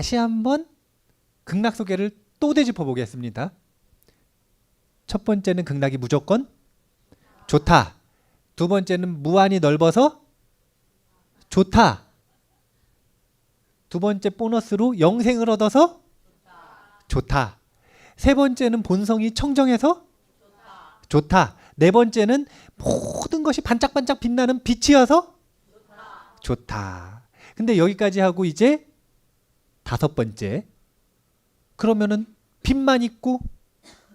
다시 한번 극락소개를 또 되짚어 보겠습니다. 첫 번째는 극락이 무조건 좋다. 두 번째는 무한히 넓어서 좋다. 두 번째 보너스로 영생을 얻어서 좋다. 세 번째는 본성이 청정해서 좋다. 네 번째는 모든 것이 반짝반짝 빛나는 빛이어서 좋다. 근데 여기까지 하고 이제 다섯 번째. 그러면은 빛만 있고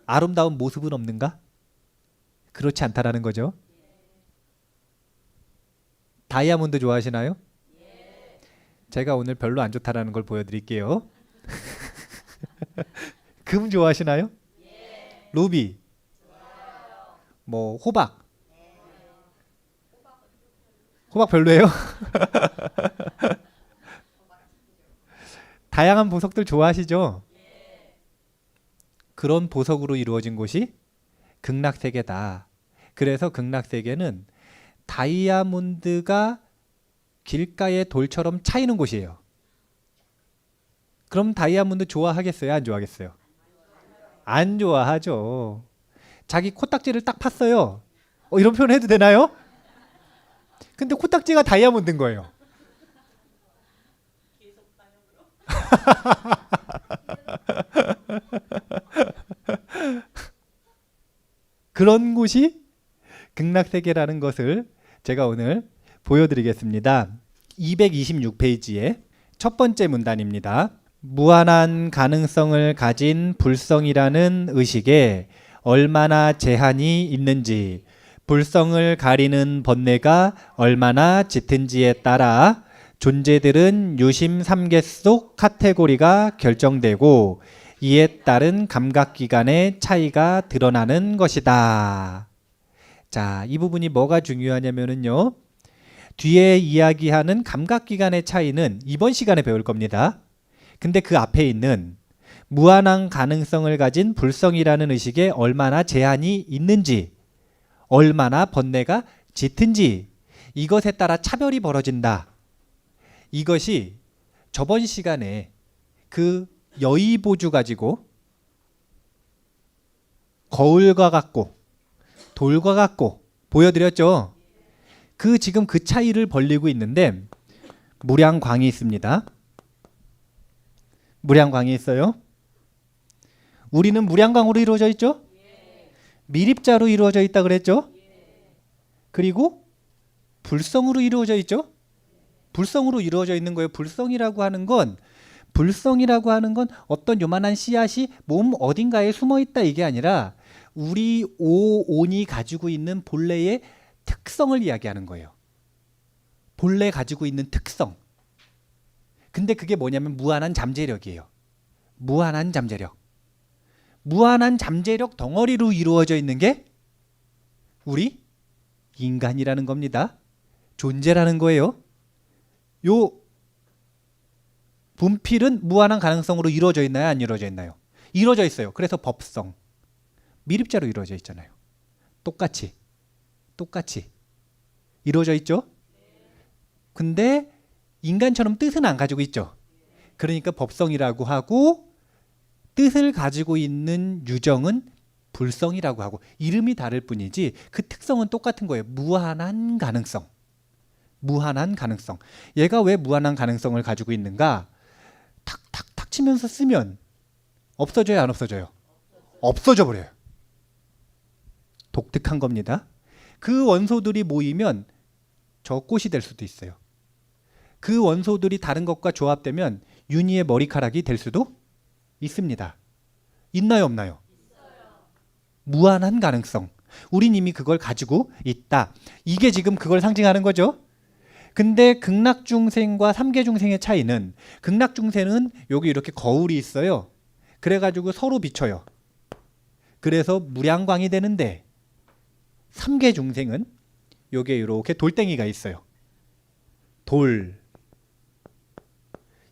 아름다운 모습은 없는가? 그렇지 않다라는 거죠. 다이아몬드 좋아하시나요? 제가 오늘 별로 안 좋다라는 걸 보여드릴게요. 금 좋아하시나요? 루비, 뭐 호박. 호박 별로예요? 다양한 보석들 좋아하시죠? 그런 보석으로 이루어진 곳이 극락세계다. 그래서 극락세계는 다이아몬드가 길가의 돌처럼 차이는 곳이에요. 그럼 다이아몬드 좋아하겠어요? 안 좋아하겠어요? 안 좋아하죠. 자기 코딱지를 딱 팠어요. 이런 표현 해도 되나요? 근데 코딱지가 다이아몬드인 거예요. 그런 곳이 극락세계라는 것을 제가 오늘 보여드리겠습니다. 226페이지에 첫 번째 문단입니다. 무한한 가능성을 가진 불성이라는 의식에 얼마나 제한이 있는지, 불성을 가리는 번뇌가 얼마나 짙은지에 따라 존재들은 유심 3계 속 카테고리가 결정되고 이에 따른 감각기관의 차이가 드러나는 것이다. 자, 이 부분이 뭐가 중요하냐면요. 뒤에 이야기하는 감각기관의 차이는 이번 시간에 배울 겁니다. 근데 그 앞에 있는 무한한 가능성을 가진 불성이라는 의식에 얼마나 제한이 있는지, 얼마나 번뇌가 짙은지, 이것에 따라 차별이 벌어진다. 이것이 저번 시간에 그 여의보주 가지고 거울과 같고 돌과 같고 보여드렸죠. 지금 그 차이를 벌리고 있는데 무량광이 있습니다. 무량광이 있어요. 우리는 무량광으로 이루어져 있죠. 미립자로 이루어져 있다 그랬죠. 그리고 불성으로 이루어져 있죠. 불성으로 이루어져 있는 거예요. 불성이라고 하는 건 어떤 요만한 씨앗이 몸 어딘가에 숨어 있다 이게 아니라 우리 오온이 가지고 있는 본래의 특성을 이야기하는 거예요. 본래 가지고 있는 특성. 근데 그게 뭐냐면 무한한 잠재력이에요. 무한한 잠재력. 무한한 잠재력 덩어리로 이루어져 있는 게 우리 인간이라는 겁니다. 존재라는 거예요. 요 분필은 무한한 가능성으로 이루어져 있나요? 안 이루어져 있나요? 이루어져 있어요. 그래서 법성. 미립자로 이루어져 있잖아요. 똑같이 이루어져 있죠? 근데 인간처럼 뜻은 안 가지고 있죠. 그러니까 법성이라고 하고 뜻을 가지고 있는 유정은 불성이라고 하고 이름이 다를 뿐이지 그 특성은 똑같은 거예요. 무한한 가능성. 무한한 가능성. 얘가 왜 무한한 가능성을 가지고 있는가? 탁탁탁 치면서 쓰면 없어져요, 안 없어져요? 없어져 버려요. 독특한 겁니다. 그 원소들이 모이면 저 꽃이 될 수도 있어요. 그 원소들이 다른 것과 조합되면 윤희의 머리카락이 될 수도 있습니다. 있나요, 없나요? 무한한 가능성. 우린 이미 그걸 가지고 있다. 이게 지금 그걸 상징하는 거죠. 근데 극락중생과 삼계중생의 차이는 극락중생은 여기 이렇게 거울이 있어요. 그래가지고 서로 비춰요. 그래서 무량광이 되는데 삼계중생은 여기에 이렇게 돌덩이가 있어요. 돌.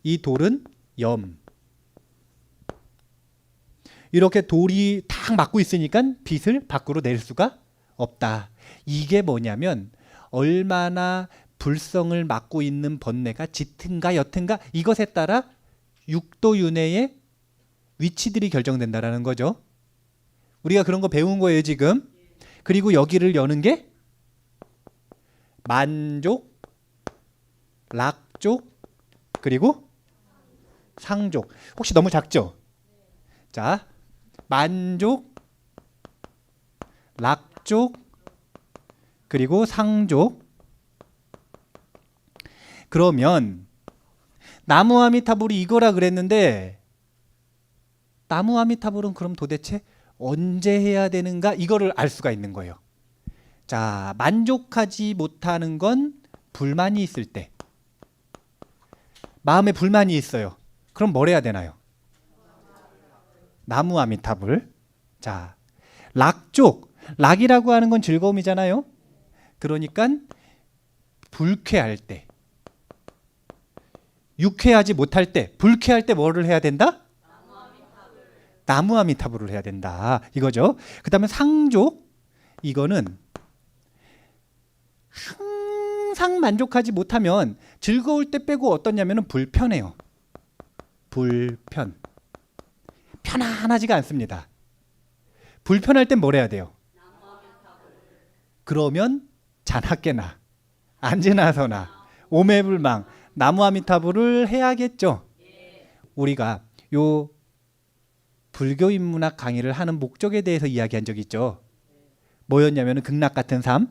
이 돌은 염. 이렇게 돌이 딱 막고 있으니까 빛을 밖으로 낼 수가 없다. 이게 뭐냐면 얼마나 불성을 막고 있는 번뇌가 짙은가 옅은가 이것에 따라 6도 이내의 위치들이 결정된다라는 거죠. 우리가 그런 거 배운 거예요, 지금. 그리고 여기를 여는 게 만족, 락족, 그리고 상족. 혹시 너무 작죠? 자, 만족, 락족, 그리고 상족. 그러면 나무 아미타불이 이거라 그랬는데 나무 아미타불은 그럼 도대체 언제 해야 되는가? 이거를 알 수가 있는 거예요. 자, 만족하지 못하는 건 불만이 있을 때. 마음에 불만이 있어요. 그럼 뭘 해야 되나요? 나무 아미타불. 자, 락족. 락이라고 하는 건 즐거움이잖아요. 그러니까 불쾌할 때, 유쾌하지 못할 때, 불쾌할 때 뭐를 해야 된다? 나무 아미타불을 해야 된다. 이거죠. 그 다음에 상족. 이거는 항상 만족하지 못하면 즐거울 때 빼고 어떠냐면 불편해요. 불편. 편안하지가 않습니다. 불편할 땐 뭘 해야 돼요? 그러면 자나깨나 안지나서나 오매불망 나무 아미타불을 해야겠죠. 우리가 요 불교 인문학 강의를 하는 목적에 대해서 이야기한 적이 있죠. 뭐였냐면 극락 같은 삶,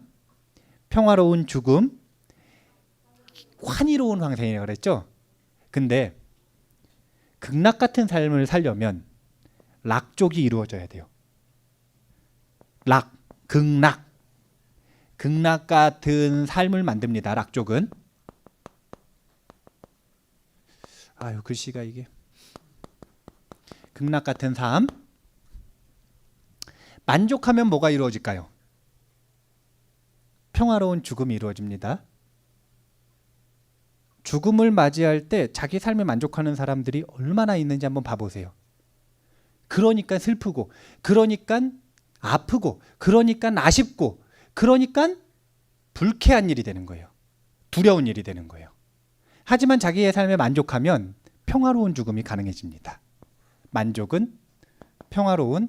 평화로운 죽음, 환희로운 환생이라고 그랬죠. 근데 극락 같은 삶을 살려면 락족이 이루어져야 돼요. 락, 극락. 극락 같은 삶을 만듭니다. 락족은. 아유, 글씨가 이게. 극락 같은 삶. 만족하면 뭐가 이루어질까요? 평화로운 죽음이 이루어집니다. 죽음을 맞이할 때 자기 삶에 만족하는 사람들이 얼마나 있는지 한번 봐보세요. 그러니까 슬프고, 그러니까 아프고, 그러니까 아쉽고, 그러니까 불쾌한 일이 되는 거예요. 두려운 일이 되는 거예요. 하지만 자기의 삶에 만족하면 평화로운 죽음이 가능해집니다. 만족은 평화로운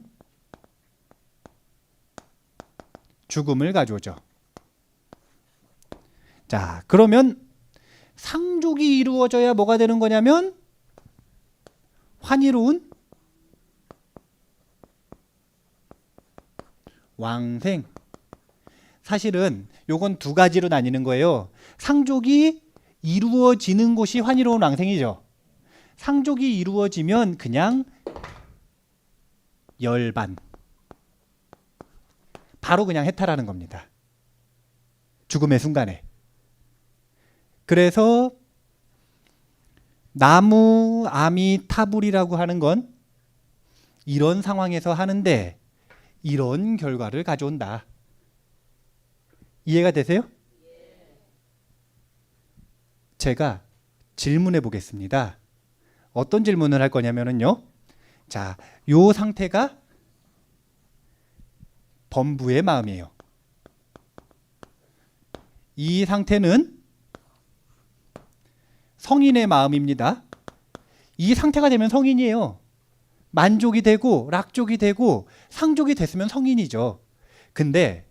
죽음을 가져오죠. 자, 그러면 상족이 이루어져야 뭐가 되는 거냐면 환희로운 왕생. 사실은 요건 두 가지로 나뉘는 거예요. 상족이 이루어지는 곳이 환희로운 왕생이죠. 상족이 이루어지면 그냥 열반. 바로 그냥 해탈하는 겁니다. 죽음의 순간에. 그래서 나무 아미타불이라고 하는 건 이런 상황에서 하는데 이런 결과를 가져온다. 이해가 되세요? 제가 질문해 보겠습니다. 어떤 질문을 할 거냐면요. 자, 요 상태가 범부의 마음이에요. 이 상태는 성인의 마음입니다. 이 상태가 되면 성인이에요. 만족이 되고 락족이 되고 상족이 됐으면 성인이죠. 근데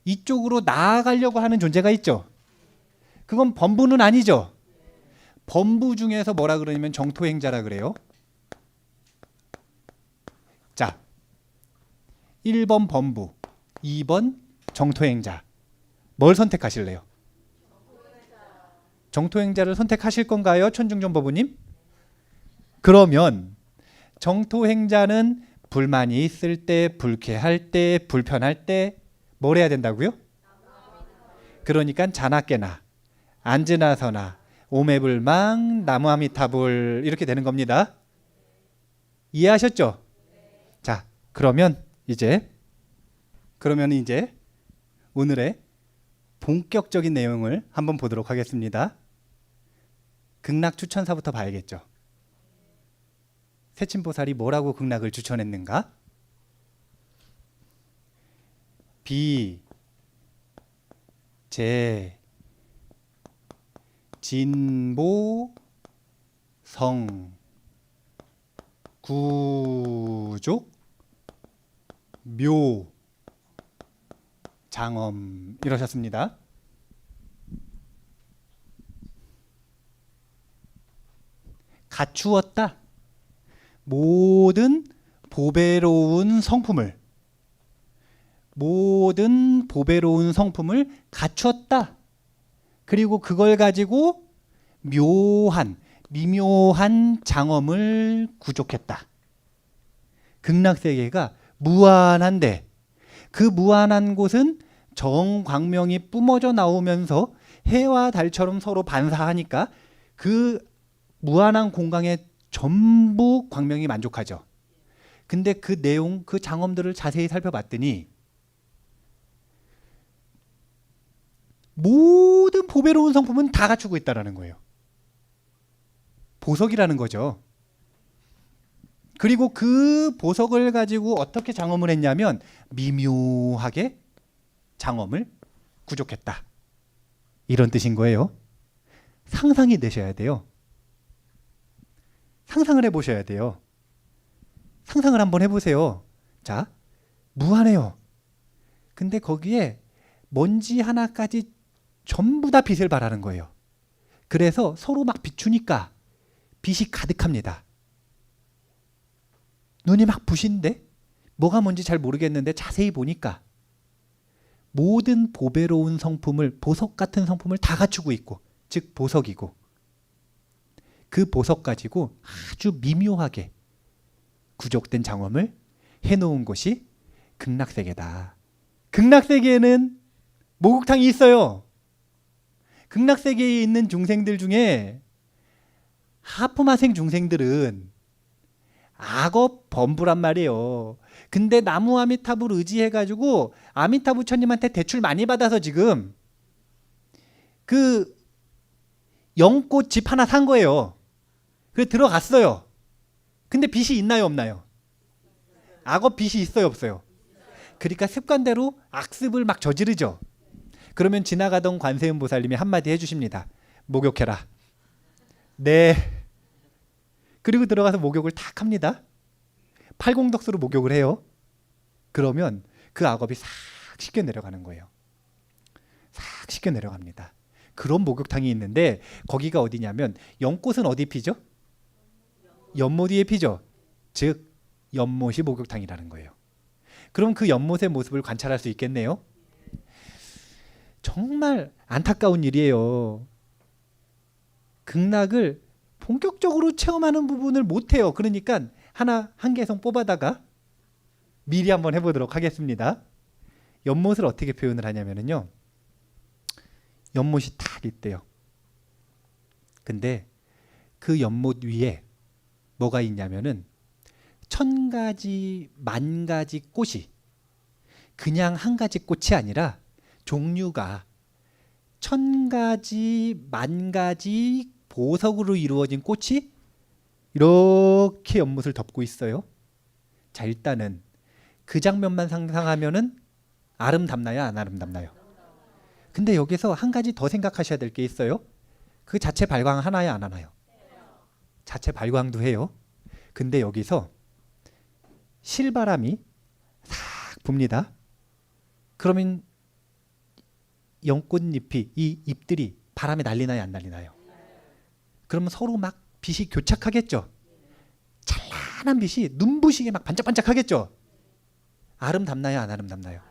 이쪽으로 나아가려고 하는 존재가 있죠. 그건 범부는 아니죠. 범부 중에서 뭐라 그러냐면 정토행자라 그래요. 자, 1번 범부, 2번 정토행자. 뭘 선택하실래요? 정토행자를 선택하실 건가요? 천중전법부님? 그러면 정토행자는 불만이 있을 때, 불쾌할 때, 불편할 때 뭘 해야 된다고요? 그러니까 자나깨나 안지나서나 오매불망 나무아미타불 이렇게 되는 겁니다. 이해하셨죠? 자, 그러면 이제 오늘의 본격적인 내용을 한번 보도록 하겠습니다. 극락 추천사부터 봐야겠죠. 세친보살이 뭐라고 극락을 추천했는가? 비, 제, 진보, 성, 구족, 묘, 장엄 이러셨습니다. 갖추었다. 모든 보배로운 성품을 갖추었다. 그리고 그걸 가지고 미묘한 장엄을 구족했다. 극락세계가 무한한데 그 무한한 곳은 정광명이 뿜어져 나오면서 해와 달처럼 서로 반사하니까 그 무한한 공간에 전부 광명이 만족하죠. 근데 그 내용, 그 장엄들을 자세히 살펴봤더니 모든 보배로운 성품은 다 갖추고 있다는 거예요. 보석이라는 거죠. 그리고 그 보석을 가지고 어떻게 장엄을 했냐면 미묘하게 장엄을 구족했다. 이런 뜻인 거예요. 상상이 되셔야 돼요. 상상을 해보셔야 돼요. 상상을 한번 해보세요. 자, 무한해요. 근데 거기에 먼지 하나까지 전부 다 빛을 발하는 거예요. 그래서 서로 막 비추니까 빛이 가득합니다. 눈이 막 부신데 뭐가 뭔지 잘 모르겠는데 자세히 보니까 모든 보배로운 성품을, 보석 같은 성품을 다 갖추고 있고, 즉 보석이고, 그 보석 가지고 아주 미묘하게 구족된 장엄을 해놓은 곳이 극락세계다. 극락세계에는 목욕탕이 있어요. 극락세계에 있는 중생들 중에 하품하생 중생들은 악업 범부란 말이에요. 근데 나무 아미타불 의지해가지고 아미타 부처님한테 대출 많이 받아서 지금 그 연꽃 집 하나 산 거예요. 그래서 들어갔어요. 근데 빚이 있나요, 없나요? 악업 빚이 있어요, 없어요? 그러니까 습관대로 악습을 막 저지르죠. 그러면 지나가던 관세음 보살님이 한마디 해주십니다. 목욕해라. 네. 그리고 들어가서 목욕을 탁 합니다. 팔공덕수로 목욕을 해요. 그러면 그 악업이 싹 씻겨 내려가는 거예요. 싹 씻겨 내려갑니다. 그런 목욕탕이 있는데 거기가 어디냐면 연꽃은 어디 피죠? 연못 위에 피죠. 즉 연못이 목욕탕이라는 거예요. 그럼 그 연못의 모습을 관찰할 수 있겠네요. 정말 안타까운 일이에요. 극락을 본격적으로 체험하는 부분을 못해요. 그러니까 하나 한 개성 뽑아다가 미리 한번 해보도록 하겠습니다. 연못을 어떻게 표현을 하냐면요. 연못이 탁 있대요. 근데 그 연못 위에 뭐가 있냐면은 1000가지, 10,000가지 꽃이 그냥 한 가지 꽃이 아니라 종류가 1000가지, 10,000가지 보석으로 이루어진 꽃이 이렇게 연못을 덮고 있어요. 자, 일단은 그 장면만 상상하면은 아름답나요, 안 아름답나요? 근데 여기서 한 가지 더 생각하셔야 될 게 있어요. 그 자체 발광 하나요, 안 하나요? 자체 발광도 해요. 근데 여기서 실바람이 싹 붑니다. 그러면 연꽃잎이, 이 잎들이 바람에 날리나요, 안 날리나요? 그러면 서로 막 빛이 교착하겠죠. 찬란한 빛이 눈부시게 막 반짝반짝하겠죠. 아름답나요, 안 아름답나요?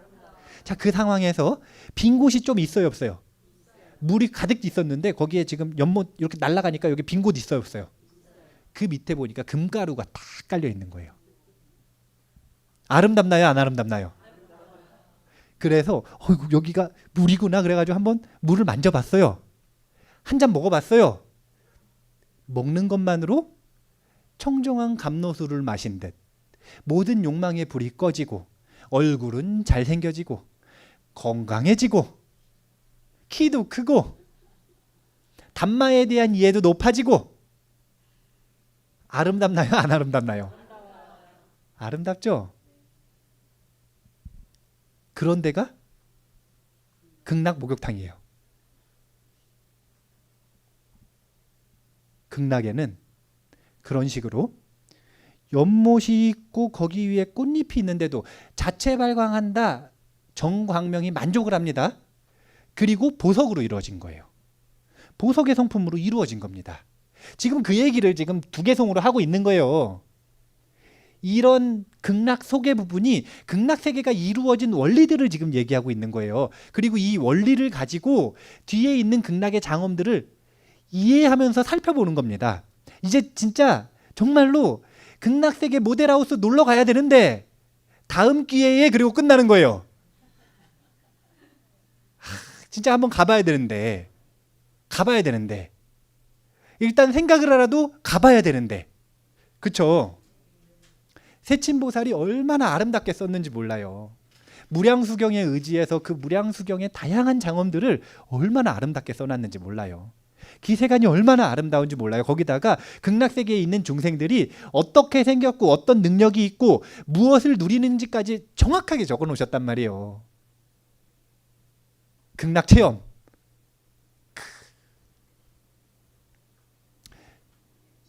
자, 그 상황에서 빈 곳이 좀 있어요, 없어요? 물이 가득 있었는데 거기에 지금 연못 이렇게 날아가니까 여기 빈 곳 있어요, 없어요? 그 밑에 보니까 금가루가 딱 깔려 있는 거예요. 아름답나요, 안 아름답나요? 그래서 여기가 물이구나 그래가지고 한번 물을 만져봤어요. 한 잔 먹어봤어요. 먹는 것만으로 청정한 감로수를 마신 듯 모든 욕망의 불이 꺼지고 얼굴은 잘생겨지고 건강해지고 키도 크고 담마에 대한 이해도 높아지고 아름답나요, 안 아름답나요? 아름답죠? 그런 데가 극락 목욕탕이에요. 극락에는 그런 식으로 연못이 있고 거기 위에 꽃잎이 있는데도 자체 발광한다. 정광명이 만족을 합니다. 그리고 보석으로 이루어진 거예요. 보석의 성품으로 이루어진 겁니다. 지금 그 얘기를 지금 두개송으로 하고 있는 거예요. 이런 극락 소개 부분이 극락 세계가 이루어진 원리들을 지금 얘기하고 있는 거예요. 그리고 이 원리를 가지고 뒤에 있는 극락의 장엄들을 이해하면서 살펴보는 겁니다. 이제 진짜 정말로 극락 세계 모델하우스 놀러 가야 되는데 다음 기회에 그리고 끝나는 거예요. 진짜 한번 가봐야 되는데 일단 생각을 하라도 가봐야 되는데 그쵸? 세친보살이 얼마나 아름답게 썼는지 몰라요. 무량수경에 의지해서 그 무량수경의 다양한 장엄들을 얼마나 아름답게 써놨는지 몰라요. 기세간이 얼마나 아름다운지 몰라요. 거기다가 극락세계에 있는 중생들이 어떻게 생겼고 어떤 능력이 있고 무엇을 누리는지까지 정확하게 적어 놓으셨단 말이에요. 극락체험.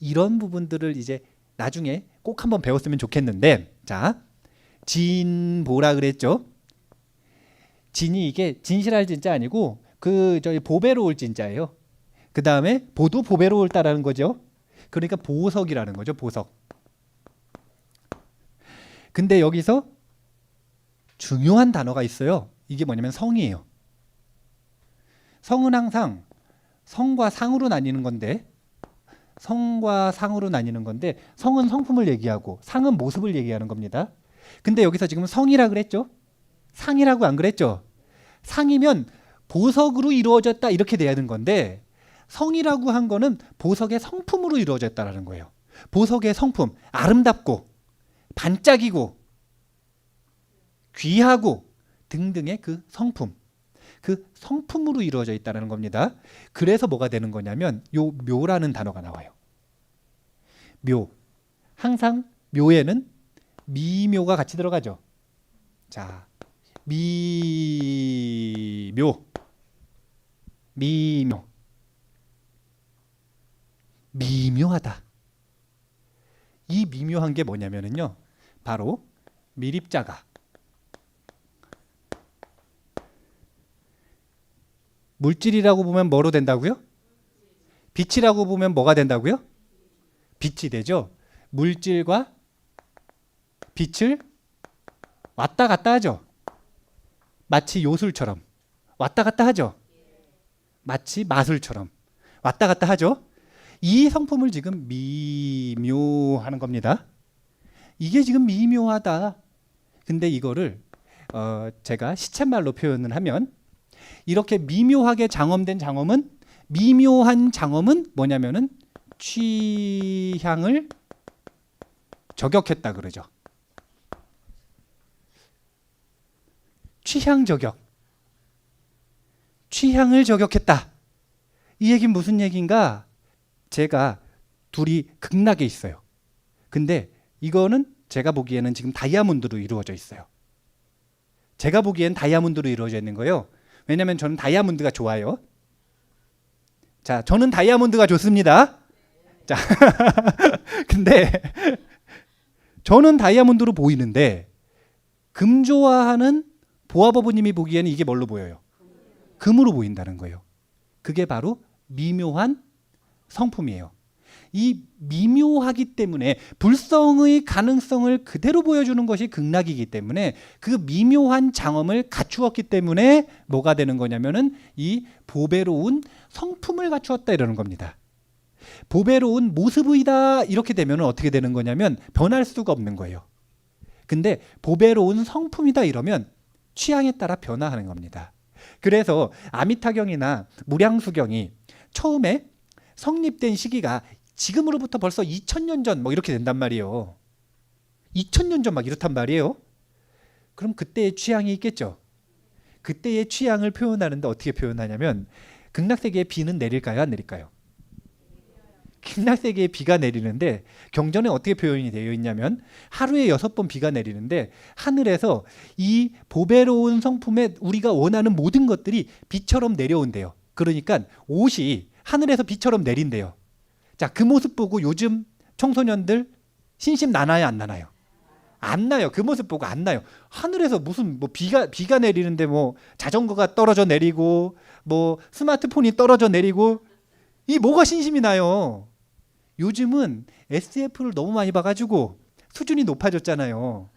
이런 부분들을 이제 나중에 꼭 한번 배웠으면 좋겠는데, 자, 진보라 그랬죠? 진이 이게 진실할 진짜 아니고 그 저희 보배로울 진짜예요. 그 다음에 보도 보배로울다라는 거죠. 그러니까 보석이라는 거죠. 보석. 근데 여기서 중요한 단어가 있어요. 이게 뭐냐면 성이에요. 성은 항상 성과 상으로 나뉘는 건데 성은 성품을 얘기하고 상은 모습을 얘기하는 겁니다. 근데 여기서 지금 성이라 그랬죠? 상이라고 안 그랬죠? 상이면 보석으로 이루어졌다 이렇게 돼야 되는 건데 성이라고 한 거는 보석의 성품으로 이루어졌다라는 거예요. 보석의 성품, 아름답고 반짝이고 귀하고 등등의 그 성품, 그 성품으로 이루어져 있다는 겁니다. 그래서 뭐가 되는 거냐면 요 묘라는 단어가 나와요. 묘. 항상 묘에는 미묘가 같이 들어가죠. 자, 미묘. 미묘하다. 이 미묘한 게 뭐냐면요. 바로 미립자가 물질이라고 보면 뭐로 된다고요? 빛이라고 보면 뭐가 된다고요? 빛이 되죠. 물질과 빛을 왔다 갔다 하죠. 마치 요술처럼 왔다 갔다 하죠. 마치 마술처럼 왔다 갔다 하죠. 이 성품을 지금 미묘하는 겁니다. 이게 지금 미묘하다. 근데 이거를 제가 시쳇말로 표현을 하면 이렇게 미묘하게 장엄된 장엄은 미묘한 장엄은 뭐냐면은 취향을 저격했다 그러죠. 취향 저격. 취향을 저격했다. 이 얘기는 무슨 얘기인가? 제가 둘이 극락에 있어요. 근데 이거는 제가 보기에는 지금 다이아몬드로 이루어져 있어요. 제가 보기엔 다이아몬드로 이루어져 있는 거예요. 왜냐면 저는 다이아몬드가 좋아요. 자, 저는 다이아몬드가 좋습니다. 자, 근데 저는 다이아몬드로 보이는데 금 좋아하는 보아버부님이 보기에는 이게 뭘로 보여요? 금으로 보인다는 거예요. 그게 바로 미묘한 성품이에요. 이 미묘하기 때문에 불성의 가능성을 그대로 보여주는 것이 극락이기 때문에 그 미묘한 장엄을 갖추었기 때문에 뭐가 되는 거냐면은 이 보배로운 성품을 갖추었다 이러는 겁니다. 보배로운 모습이다 이렇게 되면 어떻게 되는 거냐면 변할 수가 없는 거예요. 근데 보배로운 성품이다 이러면 취향에 따라 변화하는 겁니다. 그래서 아미타경이나 무량수경이 처음에 성립된 시기가 지금으로부터 벌써 2000년 전 뭐 이렇게 된단 말이에요. 2000년 전 막 이렇단 말이에요. 그럼 그때의 취향이 있겠죠. 그때의 취향을 표현하는데 어떻게 표현하냐면 극락세계에 비는 내릴까요? 안 내릴까요? 극락세계에 비가 내리는데 경전에 어떻게 표현이 되어 있냐면 하루에 6번 비가 내리는데 하늘에서 이 보배로운 성품에 우리가 원하는 모든 것들이 비처럼 내려온대요. 그러니까 옷이 하늘에서 비처럼 내린대요. 자, 그 모습 보고 요즘 청소년들 신심 나나요, 안 나나요? 안 나요. 그 모습 보고 안 나요. 하늘에서 무슨 뭐 비가 내리는데 뭐 자전거가 떨어져 내리고 뭐 스마트폰이 떨어져 내리고 이 뭐가 신심이 나요? 요즘은 SF를 너무 많이 봐가지고 수준이 높아졌잖아요.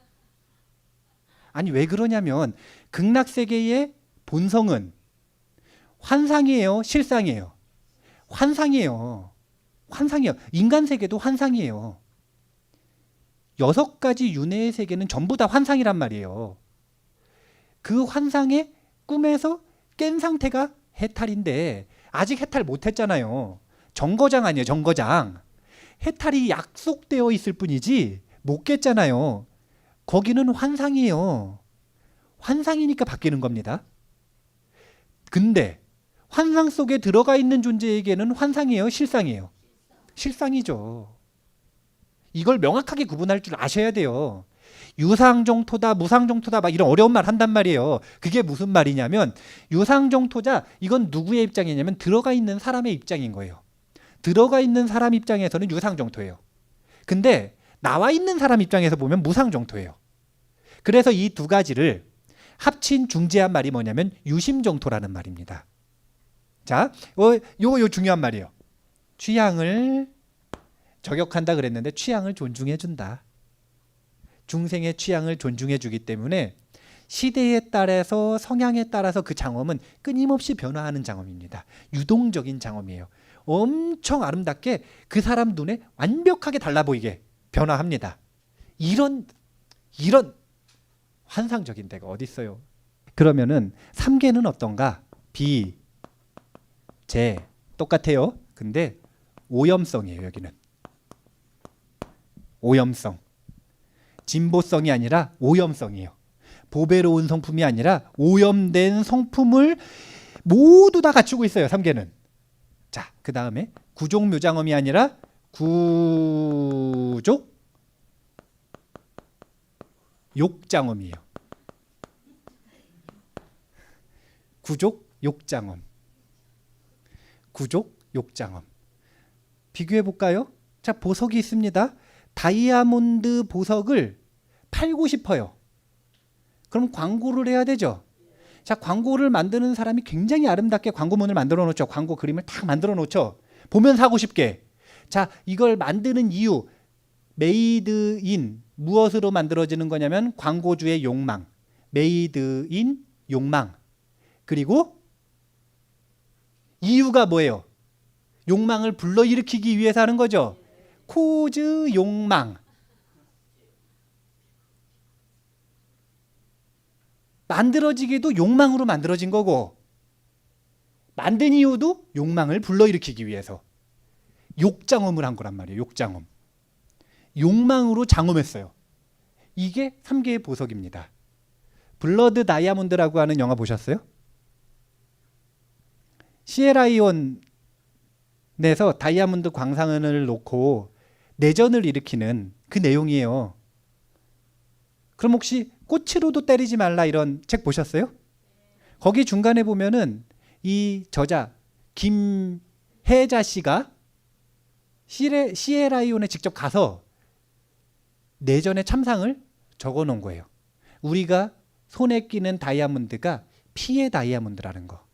아니 왜 그러냐면 극락세계의 본성은 환상이에요, 실상이에요? 환상이에요. 환상이에요. 인간 세계도 환상이에요. 6가지 윤회의 세계는 전부 다 환상이란 말이에요. 그 환상의 꿈에서 깬 상태가 해탈인데 아직 해탈 못했잖아요. 정거장 아니에요, 정거장. 해탈이 약속되어 있을 뿐이지 못 깼잖아요. 거기는 환상이에요. 환상이니까 바뀌는 겁니다. 근데 환상 속에 들어가 있는 존재에게는 환상이에요, 실상이에요? 실상이죠. 이걸 명확하게 구분할 줄 아셔야 돼요. 유상종토다, 무상종토다 막 이런 어려운 말 한단 말이에요. 그게 무슨 말이냐면 유상종토자 이건 누구의 입장이냐면 들어가 있는 사람의 입장인 거예요. 들어가 있는 사람 입장에서는 유상종토예요. 근데 나와 있는 사람 입장에서 보면 무상종토예요. 그래서 이 두 가지를 합친 중재한 말이 뭐냐면 유심종토라는 말입니다. 자, 요 중요한 말이에요. 취향을 저격한다 그랬는데 취향을 존중해 준다. 중생의 취향을 존중해 주기 때문에 시대에 따라서 성향에 따라서 그 장엄은 끊임없이 변화하는 장엄입니다. 유동적인 장엄이에요. 엄청 아름답게 그 사람 눈에 완벽하게 달라 보이게 변화합니다. 이런 환상적인 데가 어디 있어요? 그러면은 3계는 어떤가? 비, 재 똑같아요. 근데 오염성이에요. 여기는 오염성. 진보성이 아니라 오염성이에요. 보배로운 성품이 아니라 오염된 성품을 모두 다 갖추고 있어요. 3계는. 자, 그 다음에 구족묘장엄이 아니라 구족 욕장엄이에요. 구족 욕장엄. 구족 욕장엄. 비교해 볼까요? 자, 보석이 있습니다. 다이아몬드 보석을 팔고 싶어요. 그럼 광고를 해야 되죠. 자, 광고를 만드는 사람이 굉장히 아름답게 광고문을 만들어 놓죠. 광고 그림을 딱 만들어 놓죠. 보면 사고 싶게. 자, 이걸 만드는 이유, 메이드 인, 무엇으로 만들어지는 거냐면 광고주의 욕망, 메이드 인 욕망. 그리고 이유가 뭐예요? 욕망을 불러일으키기 위해서 하는 거죠. 코즈 욕망. 만들어지기도 욕망으로 만들어진 거고 만든 이유도 욕망을 불러일으키기 위해서 욕장엄을 한 거란 말이에요. 욕장엄. 욕망으로 장엄했어요. 이게 3계의 보석입니다. 블러드 다이아몬드라고 하는 영화 보셨어요? 시에라리온에서 다이아몬드 광산을 놓고 내전을 일으키는 그 내용이에요. 그럼 혹시 꽃으로도 때리지 말라 이런 책 보셨어요? 거기 중간에 보면은 이 저자 김혜자 씨가 시에라리온에 직접 가서 내전의 참상을 적어 놓은 거예요. 우리가 손에 끼는 다이아몬드가 피의 다이아몬드라는 거.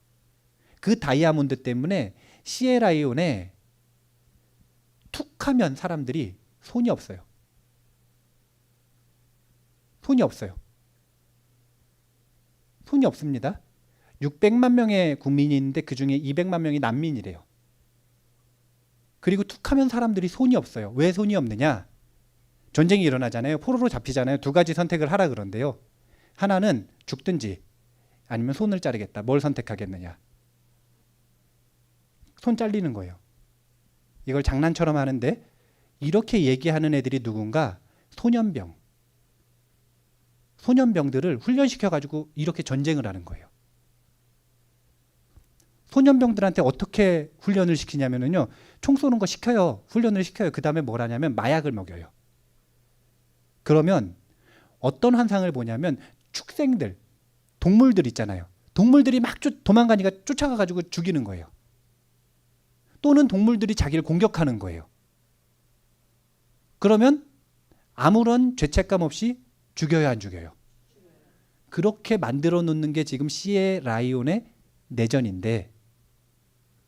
그 다이아몬드 때문에 시에라리온에 툭하면 사람들이 손이 없어요. 손이 없어요. 손이 없습니다. 600만 명의 국민이 있는데 그중에 200만 명이 난민이래요. 그리고 툭하면 사람들이 손이 없어요. 왜 손이 없느냐? 전쟁이 일어나잖아요. 포로로 잡히잖아요. 2가지 선택을 하라 그런데요. 하나는 죽든지 아니면 손을 자르겠다. 뭘 선택하겠느냐? 손 잘리는 거예요. 이걸 장난처럼 하는데 이렇게 얘기하는 애들이 누군가 소년병들을 훈련시켜가지고 이렇게 전쟁을 하는 거예요. 소년병들한테 어떻게 훈련을 시키냐면요. 총 쏘는 거 시켜요. 훈련을 시켜요. 그 다음에 뭘 하냐면 마약을 먹여요. 그러면 어떤 환상을 보냐면 축생들, 동물들 있잖아요. 동물들이 막 도망가니까 쫓아가가지고 죽이는 거예요. 또는 동물들이 자기를 공격하는 거예요. 그러면 아무런 죄책감 없이 죽여요, 안 죽여요? 그렇게 만들어 놓는 게 지금 시의 라이온의 내전인데,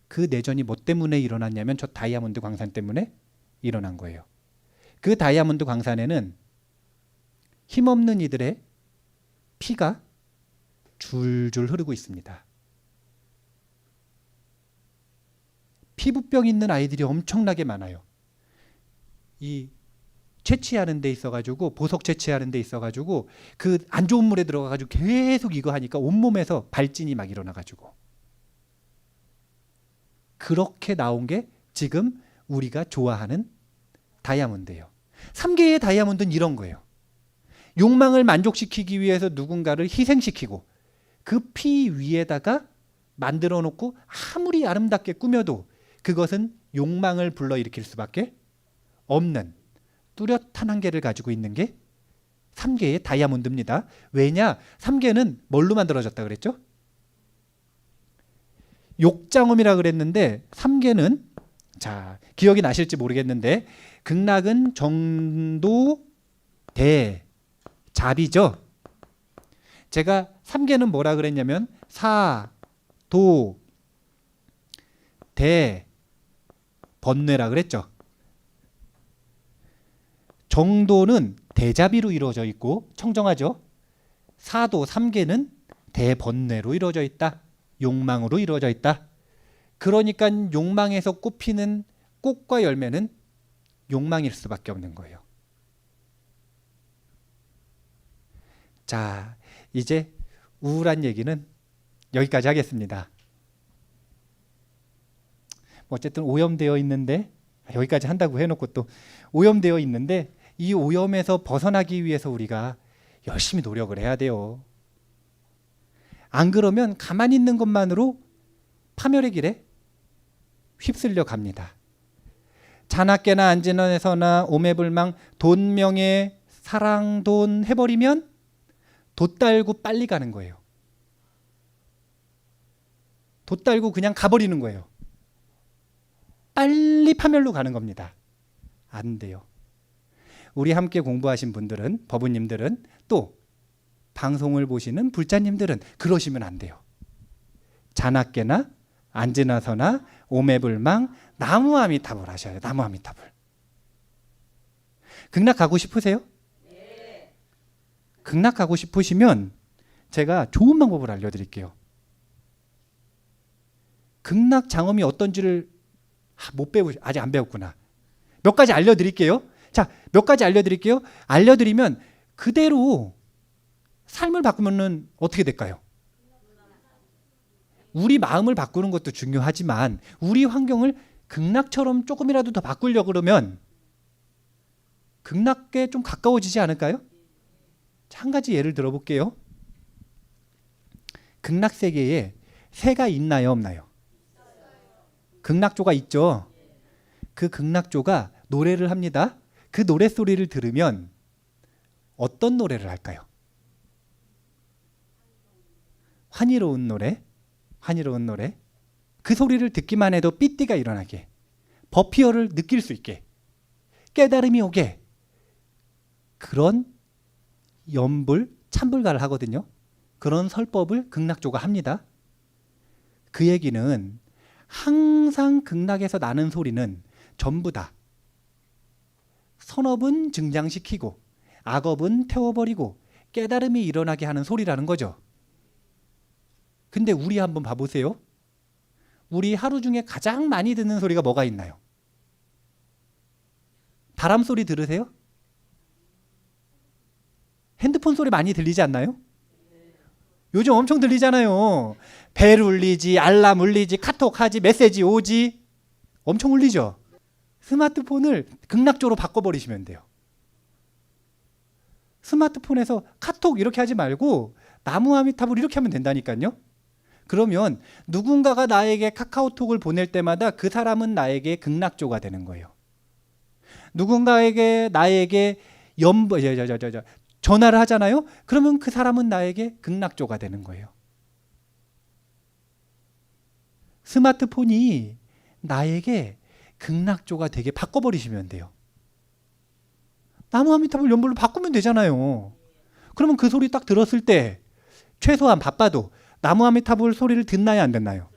그 내전이 뭐 때문에 일어났냐면 저 다이아몬드 광산 때문에 일어난 거예요. 그 다이아몬드 광산에는 힘없는 이들의 피가 줄줄 흐르고 있습니다. 피부병 있는 아이들이 엄청나게 많아요. 이 채취하는 데 있어가지고, 보석 채취하는 데 있어가지고 그 안 좋은 물에 들어가가지고 계속 이거 하니까 온몸에서 발진이 막 일어나가지고, 그렇게 나온 게 지금 우리가 좋아하는 다이아몬드예요. 3개의 다이아몬드는 이런 거예요. 욕망을 만족시키기 위해서 누군가를 희생시키고 그 피 위에다가 만들어 놓고 아무리 아름답게 꾸며도 그것은 욕망을 불러일으킬 수밖에 없는 뚜렷한 한계를 가지고 있는 게 3개의 다이아몬드입니다. 왜냐? 3개는 뭘로 만들어졌다 그랬죠? 욕장음이라 그랬는데 3개는, 자, 기억이 나실지 모르겠는데 극락은 정도 대 잡이죠. 제가 3개는 뭐라 그랬냐면 사, 도, 대, 번뇌라 그랬죠. 정도는 대자비로 이루어져 있고 청정하죠. 사도 3개는 대번뇌로 이루어져 있다. 욕망으로 이루어져 있다. 그러니까 욕망에서 꽃피는 꽃과 열매는 욕망일 수밖에 없는 거예요. 자, 이제 우울한 얘기는 여기까지 하겠습니다. 어쨌든 오염되어 있는데, 여기까지 한다고 해놓고 또 오염되어 있는데, 이 오염에서 벗어나기 위해서 우리가 열심히 노력을 해야 돼요. 안 그러면 가만히 있는 것만으로 파멸의 길에 휩쓸려 갑니다. 자나깨나 안진원에서나 오매불망 돈, 명예, 사랑, 돈 해버리면 돛 달고 빨리 가는 거예요. 돛 달고 그냥 가버리는 거예요. 빨리 파멸로 가는 겁니다. 안 돼요. 우리 함께 공부하신 분들은, 법우님들은, 또 방송을 보시는 불자님들은 그러시면 안 돼요. 자나깨나 안지나서나 오매불망 나무아미타불 하셔야 돼요. 나무아미타불. 극락 가고 싶으세요? 네. 극락 가고 싶으시면 제가 좋은 방법을 알려드릴게요. 극락 장엄이 어떤지를 못 배우시, 아직 안 배웠구나. 몇 가지 알려드릴게요. 자, 몇 가지 알려드릴게요. 알려드리면 그대로 삶을 바꾸면은 어떻게 될까요? 우리 마음을 바꾸는 것도 중요하지만 우리 환경을 극락처럼 조금이라도 더 바꾸려고 그러면 극락에 좀 가까워지지 않을까요? 자, 한 가지 예를 들어볼게요. 극락 세계에 새가 있나요, 없나요? 극락조가 있죠. 그 극락조가 노래를 합니다. 그 노랫소리를 들으면 어떤 노래를 할까요? 환희로운 노래, 환희로운 노래. 그 소리를 듣기만 해도 삐띠가 일어나게, 버피어를 느낄 수 있게, 깨달음이 오게, 그런 염불, 참불가를 하거든요. 그런 설법을 극락조가 합니다. 그 얘기는 항상 극락에서 나는 소리는 전부 다 선업은 증장시키고 악업은 태워버리고 깨달음이 일어나게 하는 소리라는 거죠. 근데 우리 한번 봐보세요. 우리 하루 중에 가장 많이 듣는 소리가 뭐가 있나요? 바람 소리 들으세요? 핸드폰 소리 많이 들리지 않나요? 요즘 엄청 들리잖아요. 벨 울리지, 알람 울리지, 카톡 하지, 메시지 오지, 엄청 울리죠. 스마트폰을 극락조로 바꿔버리시면 돼요. 스마트폰에서 카톡 이렇게 하지 말고 나무아미타불 이렇게 하면 된다니까요. 그러면 누군가가 나에게 카카오톡을 보낼 때마다 그 사람은 나에게 극락조가 되는 거예요. 누군가에게 나에게 전화를 하잖아요. 그러면 그 사람은 나에게 극락조가 되는 거예요. 스마트폰이 나에게 극락조가 되게 바꿔버리시면 돼요. 나무 아미타불 연불로 바꾸면 되잖아요. 그러면 그 소리 딱 들었을 때 최소한 바빠도 나무 아미타불 소리를 듣나요, 안 듣나요?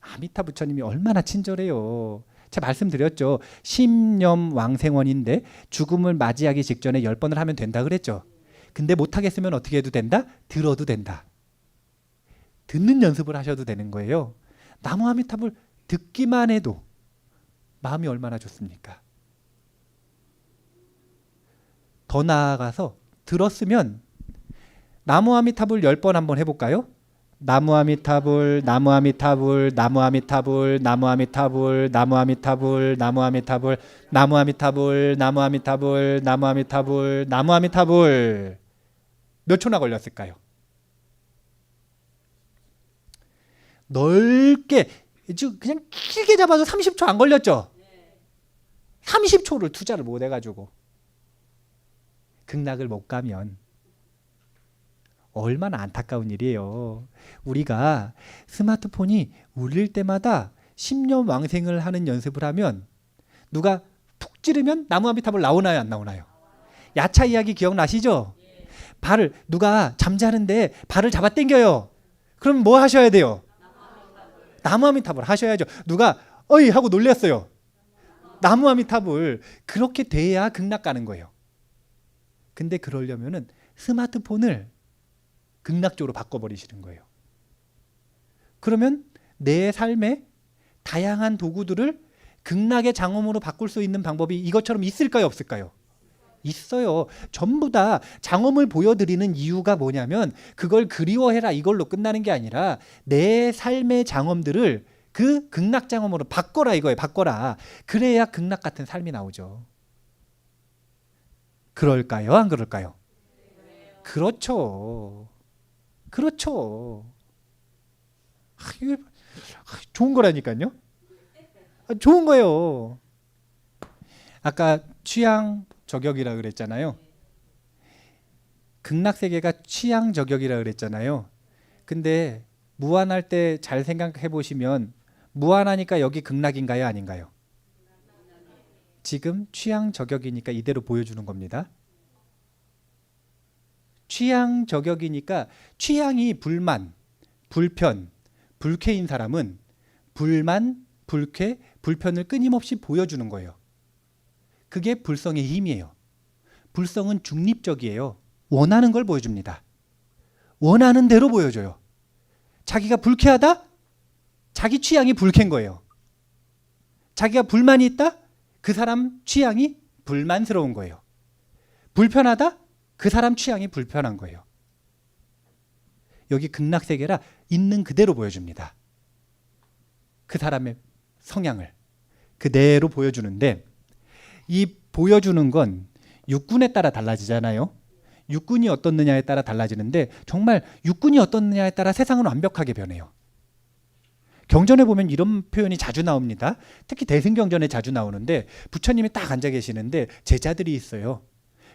아미타 부처님이 얼마나 친절해요. 제가 말씀드렸죠. 심념왕생원인데 죽음을 맞이하기 직전에 10번을 하면 된다 그랬죠. 근데 못하겠으면 어떻게 해도 된다? 들어도 된다. 듣는 연습을 하셔도 되는 거예요. 나무 아미타불 듣기만 해도 마음이 얼마나 좋습니까? 더 나아가서 들었으면 나무 아미타불 10번 한번 해볼까요? 나무 아미타불, 나무 아미타불, 나무 아미타불, 나무 아미타불, 나무 아미타불, 나무 아미타불, 나무 아미타불, 나무 아미타불, 나무 아미타불, 나무 아미타불. 몇 초나 걸렸을까요? 넓게 그냥 길게 잡아도 30초 안 걸렸죠? 30초를 투자를 못 해가지고 극락을 못 가면 얼마나 안타까운 일이에요. 우리가 스마트폰이 울릴 때마다 심념왕생을 하는 연습을 하면 누가 푹 찌르면 나무 아미타불 나오나요, 안 나오나요? 야차 이야기 기억나시죠? 발을 누가 잠자는데 발을 잡아 당겨요. 그럼 뭐 하셔야 돼요? 나무 아미타불 하셔야죠. 누가 어이 하고 놀랬어요. 나무 아미타불. 그렇게 돼야 극락 가는 거예요. 근데 그러려면은 스마트폰을 극락적으로 바꿔버리시는 거예요. 그러면 내 삶에 다양한 도구들을 극락의 장엄으로 바꿀 수 있는 방법이 이것처럼 있을까요, 없을까요? 있어요. 전부 다 장엄을 보여드리는 이유가 뭐냐면 그걸 그리워해라 이걸로 끝나는 게 아니라 내 삶의 장엄들을 그 극락 장엄으로 바꿔라 이거예요. 바꿔라. 그래야 극락 같은 삶이 나오죠. 그럴까요? 안 그럴까요? 그렇죠. 그렇죠. 이게 좋은 거라니까요. 좋은 거예요. 아까 취향 저격이라 그랬잖아요. 극락 세계가 취향 저격이라 그랬잖아요. 근데 무한할 때 잘 생각해 보시면 무한하니까 여기 극락인가요, 아닌가요? 지금 취향 저격이니까 이대로 보여주는 겁니다. 취향 저격이니까 취향이 불만, 불편, 불쾌인 사람은 불만, 불쾌, 불편을 끊임없이 보여주는 거예요. 그게 불성의 힘이에요. 불성은 중립적이에요. 원하는 걸 보여줍니다. 원하는 대로 보여줘요. 자기가 불쾌하다? 자기 취향이 불쾌인 거예요. 자기가 불만이 있다? 그 사람 취향이 불만스러운 거예요. 불편하다? 그 사람 취향이 불편한 거예요. 여기 극락세계라 있는 그대로 보여줍니다. 그 사람의 성향을 그대로 보여주는데 이 보여주는 건 육군에 따라 달라지잖아요. 육군이 어떻느냐에 따라 달라지는데 정말 육군이 어떻느냐에 따라 세상은 완벽하게 변해요. 경전에 보면 이런 표현이 자주 나옵니다. 특히 대승경전에 자주 나오는데 부처님이 딱 앉아 계시는데 제자들이 있어요.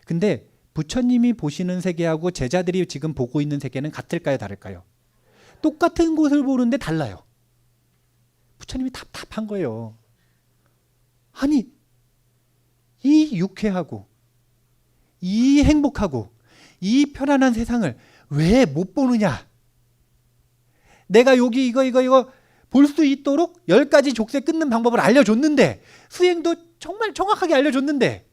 근데 부처님이 보시는 세계하고 제자들이 지금 보고 있는 세계는 같을까요, 다를까요? 똑같은 곳을 보는데 달라요. 부처님이 답답한 거예요. 아니, 이 유쾌하고 이 행복하고 이 편안한 세상을 왜 못 보느냐? 내가 여기 이거 볼 수 있도록 10가지 족쇄 끊는 방법을 알려줬는데 수행도 정말 정확하게 알려줬는데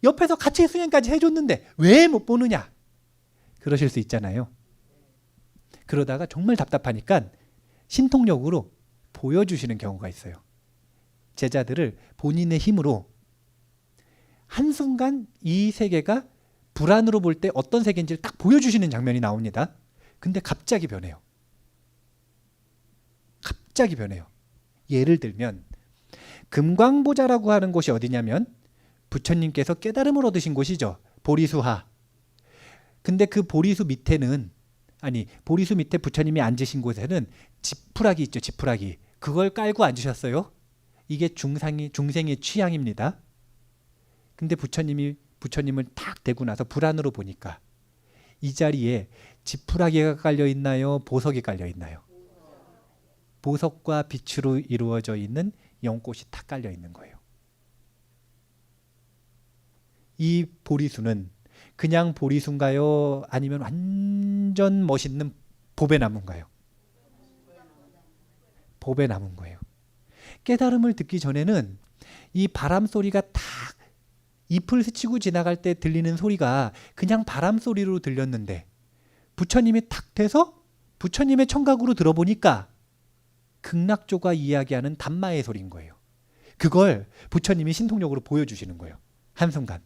옆에서 같이 수행까지 해줬는데 왜 못 보느냐? 그러실 수 있잖아요. 그러다가 정말 답답하니까 신통력으로 보여주시는 경우가 있어요. 제자들을 본인의 힘으로 한순간 이 세계가 불안으로 볼 때 어떤 세계인지를 딱 보여주시는 장면이 나옵니다. 근데 갑자기 변해요. 갑자기 변해요. 예를 들면 금광보자라고 하는 곳이 어디냐면 부처님께서 깨달음을 얻으신 곳이죠. 보리수하. 근데 그 보리수 밑에는 보리수 밑에 부처님이 앉으신 곳에는 지푸라기 있죠. 지푸라기. 그걸 깔고 앉으셨어요. 이게 중생의 취향입니다. 근데 부처님을 탁 대고 나서 불안으로 보니까 이 자리에 지푸라기가 깔려 있나요? 보석이 깔려 있나요? 보석과 빛으로 이루어져 있는 연꽃이 탁 깔려 있는 거예요. 이 보리수는 그냥 보리수인가요? 아니면 완전 멋있는 보배나무인가요? 보배나무인 거예요. 깨달음을 듣기 전에는 이 바람 소리가 탁 잎을 스치고 지나갈 때 들리는 소리가 그냥 바람 소리로 들렸는데 부처님이 탁 돼서 부처님의 청각으로 들어보니까 극락조가 이야기하는 담마의 소리인 거예요. 그걸 부처님이 신통력으로 보여주시는 거예요. 한순간.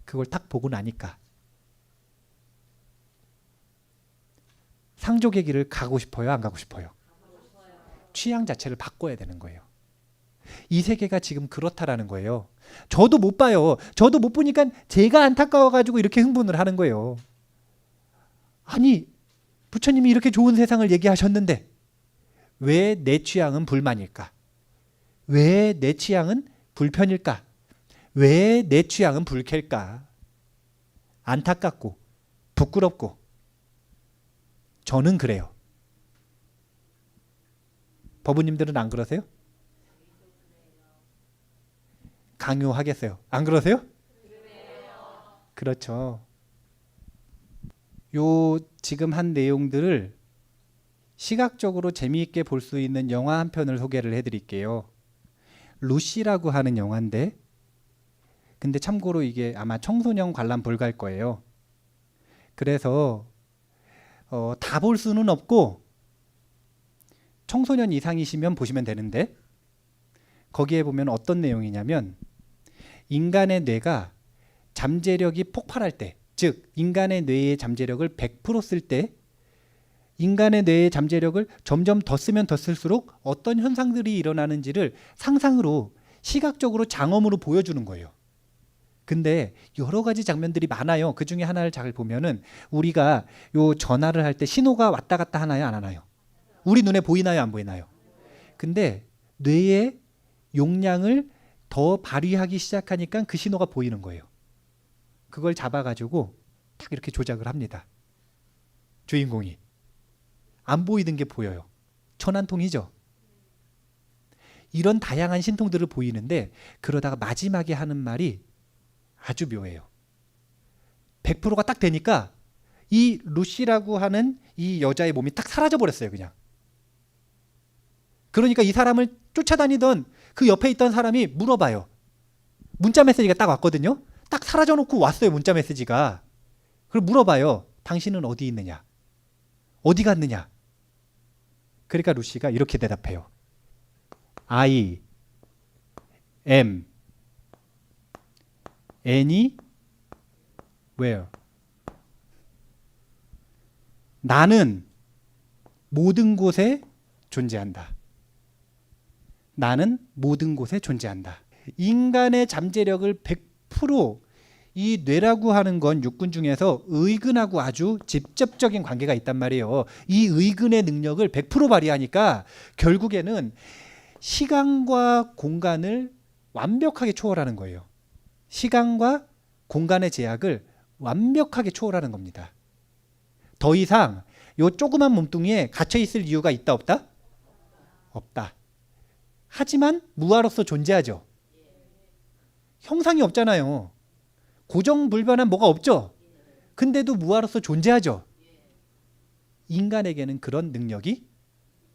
그걸 딱 보고 나니까 상족의 길을 가고 싶어요? 안 가고 싶어요? 취향 자체를 바꿔야 되는 거예요. 이 세계가 지금 그렇다라는 거예요. 저도 못 봐요. 저도 못 보니까 제가 안타까워가지고 이렇게 흥분을 하는 거예요. 아니, 부처님이 이렇게 좋은 세상을 얘기하셨는데 왜 내 취향은 불만일까? 왜 내 취향은 불편일까? 왜 내 취향은 불쾌일까? 안타깝고 부끄럽고 저는 그래요. 법우님들은 안 그러세요? 강요하겠어요. 안 그러세요? 그렇죠. 요 지금 한 내용들을 시각적으로 재미있게 볼 수 있는 영화 한 편을 소개를 해드릴게요. 루시라고 하는 영화인데 근데 참고로 이게 아마 청소년 관람 불가일 거예요. 그래서 다 볼 수는 없고 청소년 이상이시면 보시면 되는데 거기에 보면 어떤 내용이냐면 인간의 뇌가 잠재력이 폭발할 때, 즉 인간의 뇌의 잠재력을 100% 쓸 때 인간의 뇌의 잠재력을 점점 더 쓰면 더 쓸수록 어떤 현상들이 일어나는지를 상상으로 시각적으로 장엄으로 보여주는 거예요. 근데 여러 가지 장면들이 많아요. 그 중에 하나를 잘 보면은 우리가 요 전화를 할 때 신호가 왔다 갔다 하나요? 안 하나요? 우리 눈에 보이나요? 안 보이나요? 근데 뇌의 용량을 더 발휘하기 시작하니까 그 신호가 보이는 거예요. 그걸 잡아가지고 딱 이렇게 조작을 합니다. 주인공이. 안 보이는 게 보여요. 천안통이죠. 이런 다양한 신통들을 보이는데 그러다가 마지막에 하는 말이 아주 묘해요. 100%가 딱 되니까 이 루시라고 하는 이 여자의 몸이 딱 사라져 버렸어요. 그냥. 그러니까 이 사람을 쫓아다니던 그 옆에 있던 사람이 물어봐요. 문자 메시지가 딱 왔거든요. 딱 사라져 놓고 왔어요. 문자 메시지가. 그걸 물어봐요. 당신은 어디 있느냐? 어디 갔느냐? 그러니까 루시가 이렇게 대답해요. I am anywhere. 나는 모든 곳에 존재한다. 나는 모든 곳에 존재한다. 인간의 잠재력을 100% 이 뇌라고 하는 건 육군 중에서 의근하고 아주 직접적인 관계가 있단 말이에요. 이 의근의 능력을 100% 발휘하니까 결국에는 시간과 공간을 완벽하게 초월하는 거예요. 시간과 공간의 제약을 완벽하게 초월하는 겁니다. 더 이상 요 조그만 몸뚱이에 갇혀 있을 이유가 있다 없다? 없다. 하지만 무아로서 존재하죠. 형상이 없잖아요. 고정불변한 뭐가 없죠. 근데도 무아로서 존재하죠. 인간에게는 그런 능력이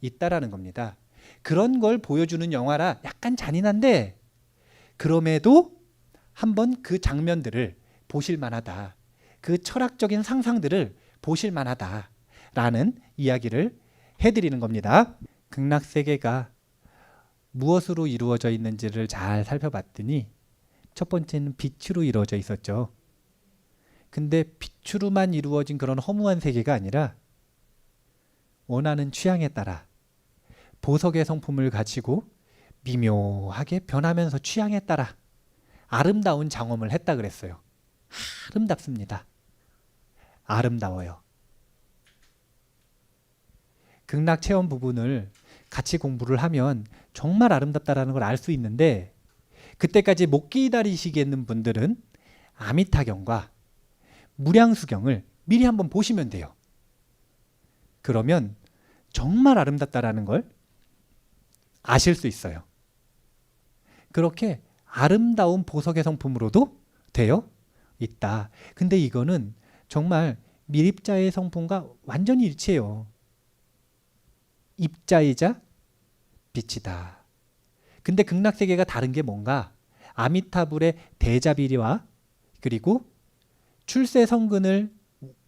있다라는 겁니다. 그런 걸 보여주는 영화라 약간 잔인한데 그럼에도 한번 그 장면들을 보실 만하다. 그 철학적인 상상들을 보실 만하다라는 이야기를 해드리는 겁니다. 극락세계가 무엇으로 이루어져 있는지를 잘 살펴봤더니 첫 번째는 빛으로 이루어져 있었죠. 근데 빛으로만 이루어진 그런 허무한 세계가 아니라 원하는 취향에 따라 보석의 성품을 가지고 미묘하게 변하면서 취향에 따라 아름다운 장엄을 했다 그랬어요. 아름답습니다. 아름다워요. 극락 체험 부분을 같이 공부를 하면 정말 아름답다라는 걸 알 수 있는데 그때까지 못 기다리시겠는 분들은 아미타경과 무량수경을 미리 한번 보시면 돼요. 그러면 정말 아름답다라는 걸 아실 수 있어요. 그렇게 아름다운 보석의 성품으로도 돼요? 있다. 근데 이거는 정말 밀입자의 성품과 완전히 일치해요. 입자이자 빛이다. 근데 극락세계가 다른 게 뭔가? 아미타불의 대자비리와 그리고 출세성근을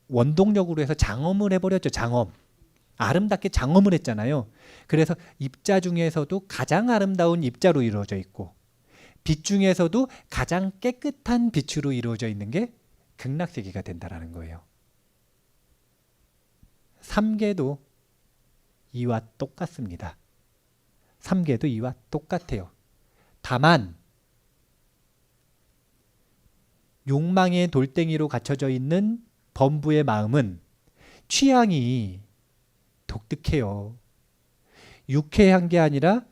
원동력으로 해서 장엄을 해버렸죠. 장엄. 아름답게 장엄을 했잖아요. 그래서 입자 중에서도 가장 아름다운 입자로 이루어져 있고 빛 중에서도 가장 깨끗한 빛으로 이루어져 있는 게 극락세계가 된다라는 거예요. 삼계도 이와 똑같습니다. 삼계도 이와 똑같아요. 다만 욕망의 돌덩이로 갇혀져 있는 범부의 마음은 취향이 독특해요. 유쾌한 게 아니라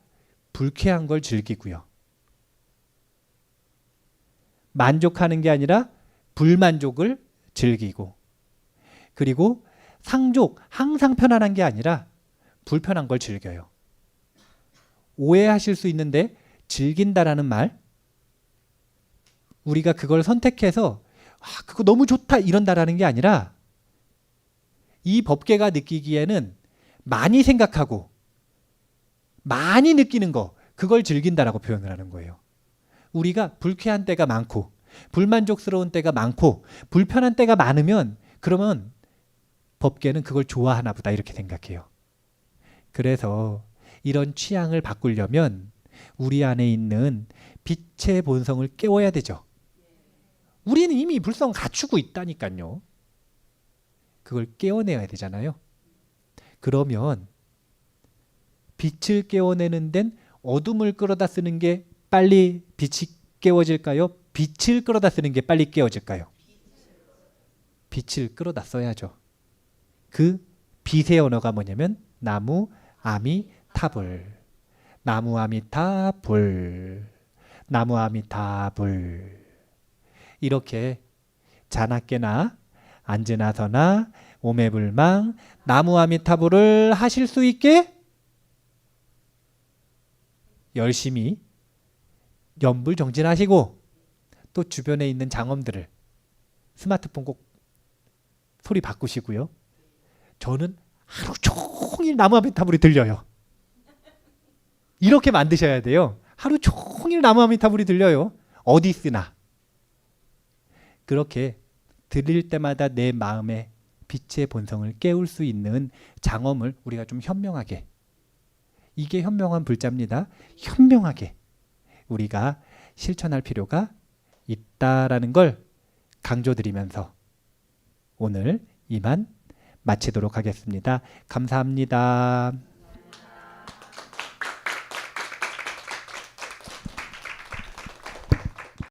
불쾌한 걸 즐기고요. 만족하는 게 아니라 불만족을 즐기고 그리고 상족, 항상 편안한 게 아니라 불편한 걸 즐겨요. 오해하실 수 있는데 즐긴다라는 말 우리가 그걸 선택해서 그거 너무 좋다 이런다라는 게 아니라 이 법계가 느끼기에는 많이 생각하고 많이 느끼는 거 그걸 즐긴다라고 표현을 하는 거예요. 우리가 불쾌한 때가 많고 불만족스러운 때가 많고 불편한 때가 많으면 그러면 법계는 그걸 좋아하나 보다 이렇게 생각해요. 그래서 이런 취향을 바꾸려면 우리 안에 있는 빛의 본성을 깨워야 되죠. 우리는 이미 불성 갖추고 있다니까요. 그걸 깨워내야 되잖아요. 그러면 빛을 깨워내는 데는 어둠을 끌어다 쓰는 게 빨리 빛이 깨워질까요? 빛을 끌어다 쓰는 게 빨리 깨워질까요? 빛을 끌어다 써야죠. 그 빛의 언어가 뭐냐면 나무 아미타불. 나무 아미타불. 나무 아미타불. 이렇게 자나깨나 안즈나서나 오매불망 나무 아미타불을 하실 수 있게 열심히 염불정진하시고 또 주변에 있는 장엄들을 스마트폰 꼭 소리 바꾸시고요. 저는 하루 종일 나무 아미타불이 들려요. 이렇게 만드셔야 돼요. 하루 종일 나무 아미타불이 들려요. 어디 쓰나. 그렇게 들릴 때마다 내 마음의 빛의 본성을 깨울 수 있는 장엄을 우리가 좀 현명하게, 이게 현명한 불자입니다. 현명하게 우리가 실천할 필요가 있다라는 걸 강조드리면서 오늘 이만 마치도록 하겠습니다. 감사합니다.